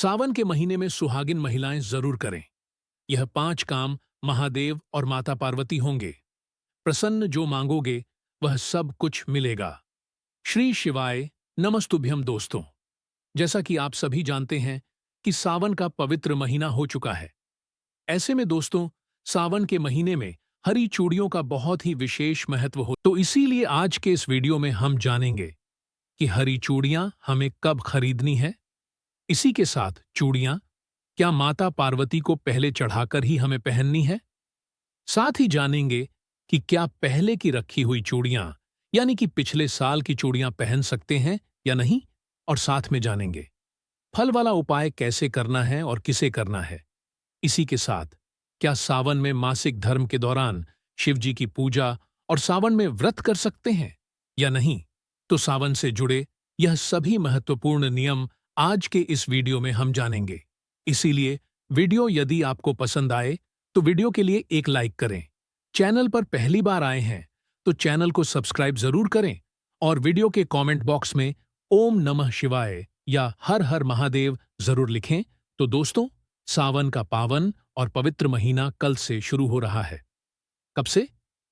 सावन के महीने में सुहागिन महिलाएं जरूर करें। यह 5 काम महादेव और माता पार्वती होंगे। प्रसन्न जो मांगोगे वह सब कुछ मिलेगा। श्री शिवाय नमस्तुभ्यम। दोस्तों, जैसा कि आप सभी जानते हैं कि सावन का पवित्र महीना हो चुका है। ऐसे में दोस्तों, सावन के महीने में हरी चूड़ियों का बहुत ही विशेष महत्व हो, तो इसीलिए आज के इस वीडियो में हम जानेंगे कि हरी चूड़ियां हमें कब खरीदनी है। इसी के साथ चूड़ियां क्या माता पार्वती को पहले चढ़ाकर ही हमें पहननी है। साथ ही जानेंगे कि क्या पहले की रखी हुई चूड़ियां यानी कि पिछले साल की चूड़ियां पहन सकते हैं या नहीं। और साथ में जानेंगे फल वाला उपाय कैसे करना है और किसे करना है। इसी के साथ क्या सावन में मासिक धर्म के दौरान शिव जी की पूजा और सावन में व्रत कर सकते हैं या नहीं। तो सावन से जुड़े यह सभी महत्वपूर्ण नियम आज के इस वीडियो में हम जानेंगे। इसीलिए वीडियो यदि आपको पसंद आए तो वीडियो के लिए एक लाइक करें। चैनल पर पहली बार आए हैं तो चैनल को सब्सक्राइब जरूर करें और वीडियो के कमेंट बॉक्स में ओम नमः शिवाय या हर हर महादेव जरूर लिखें। तो दोस्तों, सावन का पावन और पवित्र महीना कल से शुरू हो रहा है। कब से?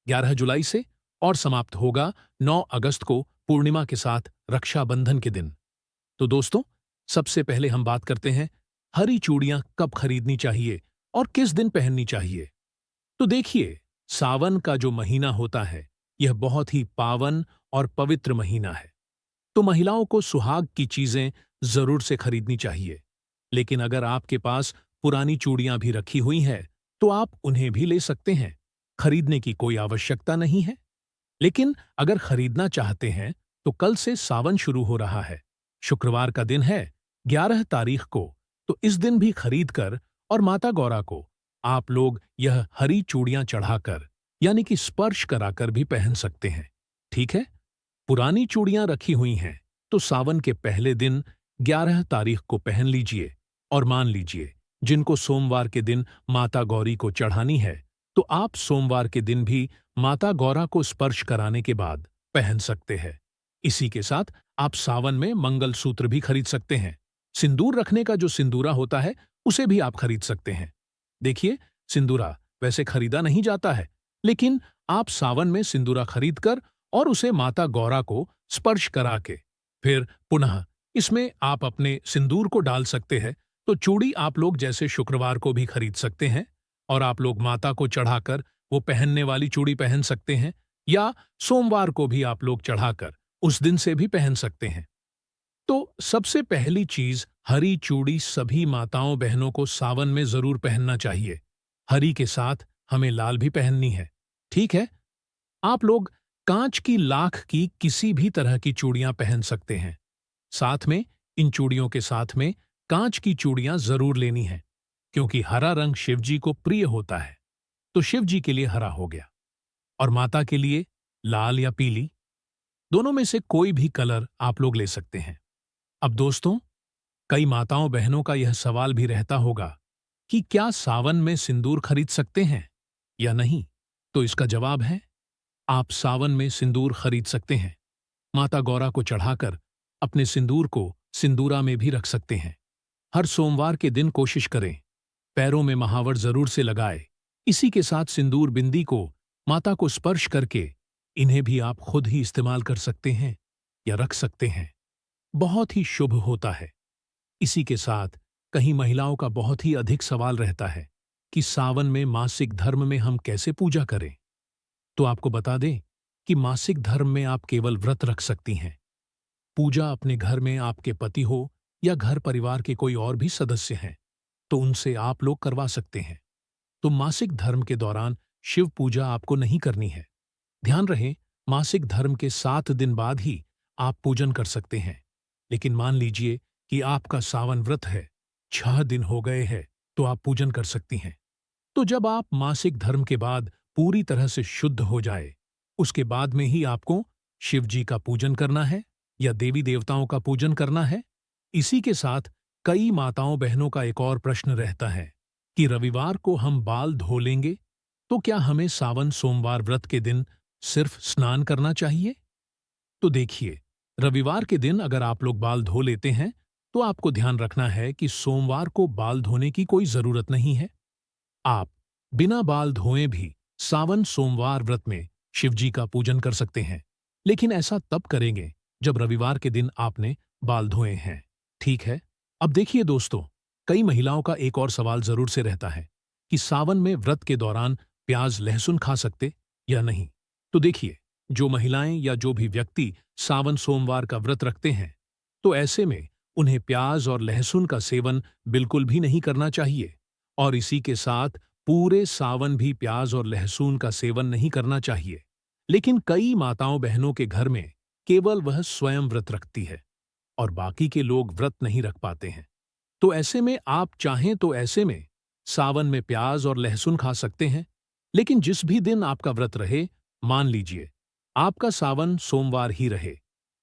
11 जुलाई से, और समाप्त होगा 9 अगस्त को पूर्णिमा के साथ रक्षाबंधन के दिन। तो दोस्तों, सबसे पहले हम बात करते हैं हरी चूड़ियां कब खरीदनी चाहिए और किस दिन पहननी चाहिए। तो देखिए, सावन का जो महीना होता है यह बहुत ही पावन और पवित्र महीना है। तो महिलाओं को सुहाग की चीजें जरूर से खरीदनी चाहिए। लेकिन अगर आपके पास पुरानी चूड़ियां भी रखी हुई हैं तो आप उन्हें भी ले सकते हैं। खरीदने की कोई आवश्यकता नहीं है। लेकिन अगर खरीदना चाहते हैं तो कल से सावन शुरू हो रहा है। शुक्रवार का दिन है 11 तारीख को। तो इस दिन भी खरीदकर और माता गौरा को आप लोग यह हरी चूड़ियां चढ़ाकर यानी कि स्पर्श कराकर भी पहन सकते हैं। ठीक है, पुरानी चूड़ियां रखी हुई हैं तो सावन के पहले दिन 11 तारीख को पहन लीजिए। और मान लीजिए जिनको सोमवार के दिन माता गौरी को चढ़ानी है तो आप सोमवार के दिन भी माता गौरा को स्पर्श कराने के बाद पहन सकते हैं। इसी के साथ आप सावन में मंगलसूत्र भी खरीद सकते हैं। सिंदूर रखने का जो सिंदूरा होता है उसे भी आप खरीद सकते हैं। देखिए, सिंदूरा वैसे खरीदा नहीं जाता है, लेकिन आप सावन में सिंदूरा खरीदकर और उसे माता गौरा को स्पर्श करा के फिर पुनः इसमें आप अपने सिंदूर को डाल सकते हैं। तो चूड़ी आप लोग जैसे शुक्रवार को भी खरीद सकते हैं और आप लोग माता को चढ़ाकर वो पहनने वाली चूड़ी पहन सकते हैं, या सोमवार को भी आप लोग चढ़ाकर उस दिन से भी पहन सकते हैं। तो सबसे पहली चीज, हरी चूड़ी सभी माताओं बहनों को सावन में जरूर पहनना चाहिए। हरी के साथ हमें लाल भी पहननी है। ठीक है, आप लोग कांच की लाख की किसी भी तरह की चूड़ियां पहन सकते हैं। साथ में इन चूड़ियों के साथ में कांच की चूड़ियां जरूर लेनी है, क्योंकि हरा रंग शिव जी को प्रिय होता है। तो शिव जी के लिए हरा हो गया और माता के लिए लाल या पीली, दोनों में से कोई भी कलर आप लोग ले सकते हैं। अब दोस्तों, कई माताओं बहनों का यह सवाल भी रहता होगा कि क्या सावन में सिंदूर खरीद सकते हैं या नहीं। तो इसका जवाब है, आप सावन में सिंदूर खरीद सकते हैं। माता गौरा को चढ़ाकर अपने सिंदूर को सिंदूरा में भी रख सकते हैं। हर सोमवार के दिन कोशिश करें पैरों में महावर जरूर से लगाए। इसी के साथ सिंदूर बिंदी को माता को स्पर्श करके इन्हें भी आप खुद ही इस्तेमाल कर सकते हैं या रख सकते हैं। बहुत ही शुभ होता है। इसी के साथ कहीं महिलाओं का बहुत ही अधिक सवाल रहता है कि सावन में मासिक धर्म में हम कैसे पूजा करें। तो आपको बता दें कि मासिक धर्म में आप केवल व्रत रख सकती हैं। पूजा अपने घर में आपके पति हो या घर परिवार के कोई और भी सदस्य हैं तो उनसे आप लोग करवा सकते हैं। तो मासिक धर्म के दौरान शिव पूजा आपको नहीं करनी है। ध्यान रहे, मासिक धर्म के 7 दिन बाद ही आप पूजन कर सकते हैं। लेकिन मान लीजिए कि आपका सावन व्रत है, 6 दिन हो गए हैं, तो आप पूजन कर सकती हैं। तो जब आप मासिक धर्म के बाद पूरी तरह से शुद्ध हो जाए, उसके बाद में ही आपको शिव जी का पूजन करना है या देवी देवताओं का पूजन करना है। इसी के साथ कई माताओं बहनों का एक और प्रश्न रहता है कि रविवार को हम बाल धो लेंगे तो क्या हमें सावन सोमवार व्रत के दिन सिर्फ स्नान करना चाहिए। तो देखिए, रविवार के दिन अगर आप लोग बाल धो लेते हैं तो आपको ध्यान रखना है कि सोमवार को बाल धोने की कोई जरूरत नहीं है। आप बिना बाल धोए भी सावन सोमवार व्रत में शिवजी का पूजन कर सकते हैं, लेकिन ऐसा तब करेंगे जब रविवार के दिन आपने बाल धोए हैं। ठीक है। अब देखिए दोस्तों, कई महिलाओं का एक और सवाल जरूर से रहता है कि सावन में व्रत के दौरान प्याज लहसुन खा सकते या नहीं। तो देखिए, जो महिलाएं या जो भी व्यक्ति सावन सोमवार का व्रत रखते हैं, तो ऐसे में उन्हें प्याज और लहसुन का सेवन बिल्कुल भी नहीं करना चाहिए, और इसी के साथ पूरे सावन भी प्याज और लहसुन का सेवन नहीं करना चाहिए। लेकिन कई माताओं बहनों के घर में केवल वह स्वयं व्रत रखती है और बाकी के लोग व्रत नहीं रख पाते हैं। तो ऐसे में आप चाहें तो ऐसे में सावन में प्याज और लहसुन खा सकते हैं, लेकिन जिस भी दिन आपका व्रत रहे, मान लीजिए आपका सावन सोमवार ही रहे,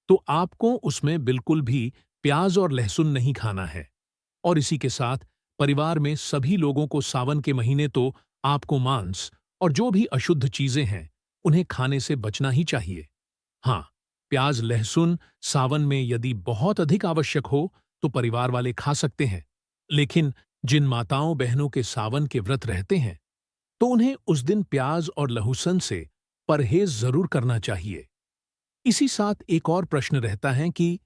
तो आपको उसमें बिल्कुल भी प्याज और लहसुन नहीं खाना है। और इसी के साथ परिवार में सभी लोगों को सावन के महीने तो आपको मांस और जो भी अशुद्ध चीजें हैं उन्हें खाने से बचना ही चाहिए। हाँ, प्याज लहसुन सावन में यदि बहुत अधिक आवश्यक हो तो परिवार वाले खा सकते हैं, लेकिन जिन माताओं बहनों के सावन के व्रत रहते हैं, तो उन्हें उस दिन प्याज और लहसुन से परहेज जरूर करना चाहिए। इसी साथ एक और प्रश्न रहता है कि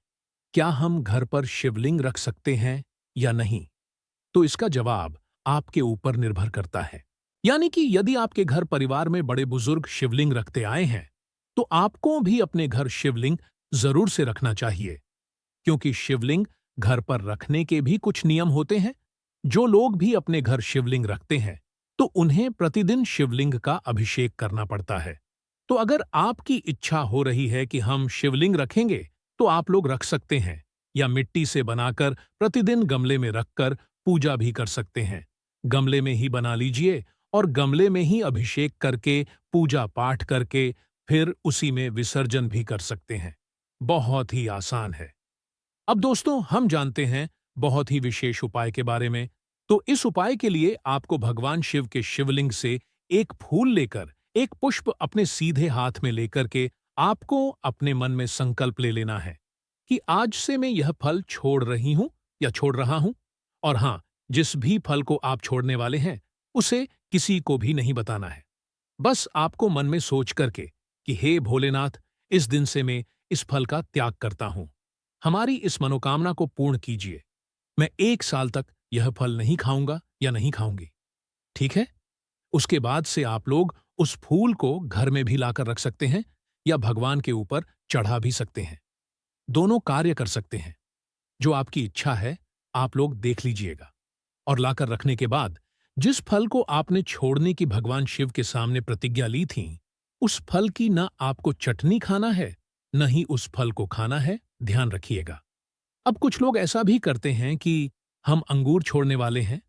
क्या हम घर पर शिवलिंग रख सकते हैं या नहीं? तो इसका जवाब आपके ऊपर निर्भर करता है। यानी कि यदि आपके घर परिवार में बड़े बुजुर्ग शिवलिंग रखते आए हैं, तो आपको भी अपने घर शिवलिंग जरूर से रखना चाहिए, क्योंकि शिवलिंग घर पर रखने के भी कुछ नियम होते हैं। जो लोग भी अपने घर शिवलिंग रखते हैं, तो उन्हें प्रतिदिन शिवलिंग का अभिषेक करना पड़ता है। तो अगर आपकी इच्छा हो रही है कि हम शिवलिंग रखेंगे, तो आप लोग रख सकते हैं, या मिट्टी से बनाकर प्रतिदिन गमले में रखकर पूजा भी कर सकते हैं। गमले में ही बना लीजिए और गमले में ही अभिषेक करके पूजा पाठ करके फिर उसी में विसर्जन भी कर सकते हैं। बहुत ही आसान है। अब दोस्तों, हम जानते हैं बहुत ही विशेष उपाय के बारे में। तो इस उपाय के लिए आपको भगवान शिव के शिवलिंग से एक फूल लेकर, एक पुष्प अपने सीधे हाथ में लेकर के आपको अपने मन में संकल्प ले लेना है कि आज से मैं यह फल छोड़ रही हूं या छोड़ रहा हूं। और हां, जिस भी फल को आप छोड़ने वाले हैं, उसे किसी को भी नहीं बताना है। बस आपको मन में सोच करके कि हे भोलेनाथ, इस दिन से मैं इस फल का त्याग करता हूं। हमारी इस मनोकामना को पूर्ण कीजिए। मैं 1 साल तक यह फल नहीं खाऊंगा या नहीं खाऊंगी। ठीक है? उसके बाद से आप लोग उस फूल को घर में भी लाकर रख सकते हैं या भगवान के ऊपर चढ़ा भी सकते हैं। दोनों कार्य कर सकते हैं। जो आपकी इच्छा है, आप लोग देख लीजिएगा। और लाकर रखने के बाद जिस फल को आपने छोड़ने की भगवान शिव के सामने प्रतिज्ञा ली थी, उस फल की न आपको चटनी खाना है, न ही उस फल को खाना है। ध्यान रखिएगा। अब कुछ लोग ऐसा भी करते हैं कि हम अंगूर छोड़ने वाले हैं,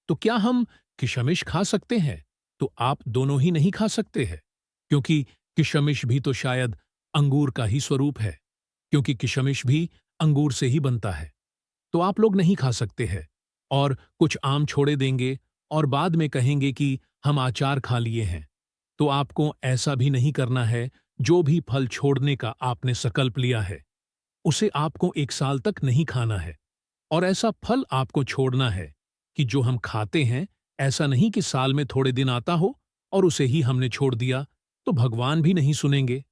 तो क्या हम किशमिश खा सकते हैं? तो आप दोनों ही नहीं खा सकते हैं, क्योंकि किशमिश भी तो शायद अंगूर का ही स्वरूप है, क्योंकि किशमिश भी अंगूर से ही बनता है। तो आप लोग नहीं खा सकते हैं। और कुछ आम छोड़े देंगे और बाद में कहेंगे कि हम अचार खा लिए हैं। तो आपको ऐसा भी नहीं करना है। जो भी फल छोड़ने का आपने संकल्प लिया है, उसे आपको 1 साल तक नहीं खाना है। और ऐसा फल आपको छोड़ना है कि जो हम खाते हैं, ऐसा नहीं कि साल में थोड़े दिन आता हो और उसे ही हमने छोड़ दिया, तो भगवान भी नहीं सुनेंगे।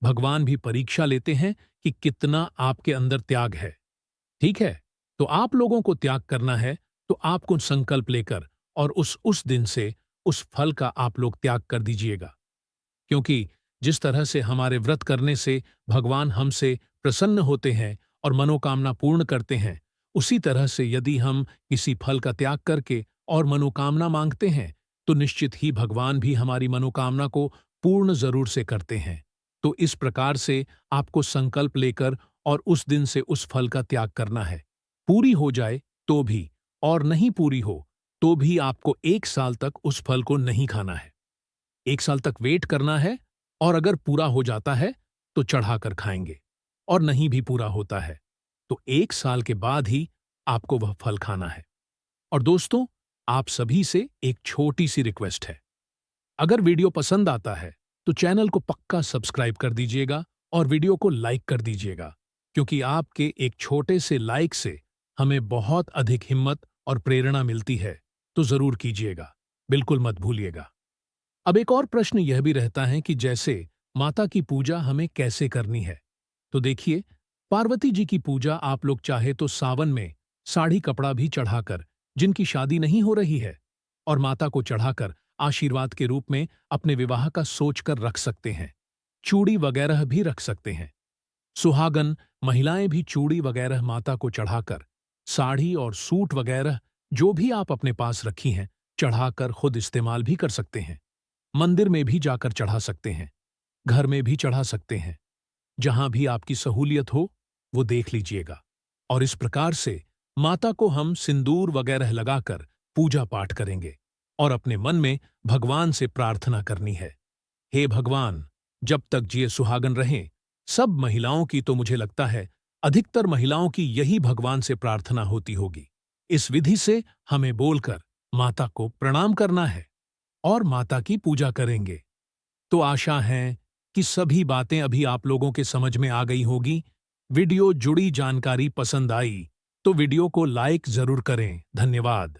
भगवान भी परीक्षा लेते हैं कि कितना आपके अंदर त्याग है। ठीक है? तो आप लोगों को त्याग करना है, तो आपको संकल्प लेकर और उस दिन से उस फल का आप लोग त्याग कर दीजिएगा। क्योंकि जिस तरह से हमारे व्रत करने से भगवान हमसे प्रसन्न होते हैं और मनोकामना पूर्ण करते हैं, उसी तरह से यदि हम किसी फल का त्याग करके और मनोकामना मांगते हैं, तो निश्चित ही भगवान भी हमारी मनोकामना को पूर्ण जरूर से करते हैं। तो इस प्रकार से आपको संकल्प लेकर और उस दिन से उस फल का त्याग करना है। पूरी हो जाए तो भी, और नहीं पूरी हो तो भी आपको 1 साल तक उस फल को नहीं खाना है। 1 साल तक वेट करना है, और अगर पूरा हो जाता है तो चढ़ाकर खाएंगे, और नहीं भी पूरा होता है तो 1 साल के बाद ही आपको वह फल खाना है। और दोस्तों, आप सभी से एक छोटी सी रिक्वेस्ट है। अगर वीडियो पसंद आता है तो चैनल को पक्का सब्सक्राइब कर दीजिएगा और वीडियो को लाइक कर दीजिएगा, क्योंकि आपके एक छोटे से लाइक से हमें बहुत अधिक हिम्मत और प्रेरणा मिलती है, तो जरूर कीजिएगा, बिल्कुल मत भूलिएगा। अब एक और प्रश्न यह भी रहता है कि जैसे माता की पूजा हमें कैसे करनी है। तो देखिए, पार्वती जी की पूजा आप लोग चाहे तो सावन में साड़ी कपड़ा भी चढ़ाकर, जिनकी शादी नहीं हो रही है, और माता को चढ़ाकर आशीर्वाद के रूप में अपने विवाह का सोचकर रख सकते हैं। चूड़ी वगैरह भी रख सकते हैं। सुहागन महिलाएं भी चूड़ी वगैरह माता को चढ़ाकर, साड़ी और सूट वगैरह जो भी आप अपने पास रखी हैं, चढ़ाकर खुद इस्तेमाल भी कर सकते हैं। मंदिर में भी जाकर चढ़ा सकते हैं, घर में भी चढ़ा सकते हैं। जहां भी आपकी सहूलियत हो, वो देख लीजिएगा। और इस प्रकार से माता को हम सिंदूर वगैरह लगाकर पूजा पाठ करेंगे और अपने मन में भगवान से प्रार्थना करनी है, हे भगवान, जब तक जिए सुहागन रहें। सब महिलाओं की, तो मुझे लगता है अधिकतर महिलाओं की यही भगवान से प्रार्थना होती होगी। इस विधि से हमें बोलकर माता को प्रणाम करना है और माता की पूजा करेंगे। तो आशा है कि सभी बातें अभी आप लोगों के समझ में आ गई होगी। वीडियो जुड़ी जानकारी पसंद आई तो वीडियो को लाइक जरूर करें। धन्यवाद।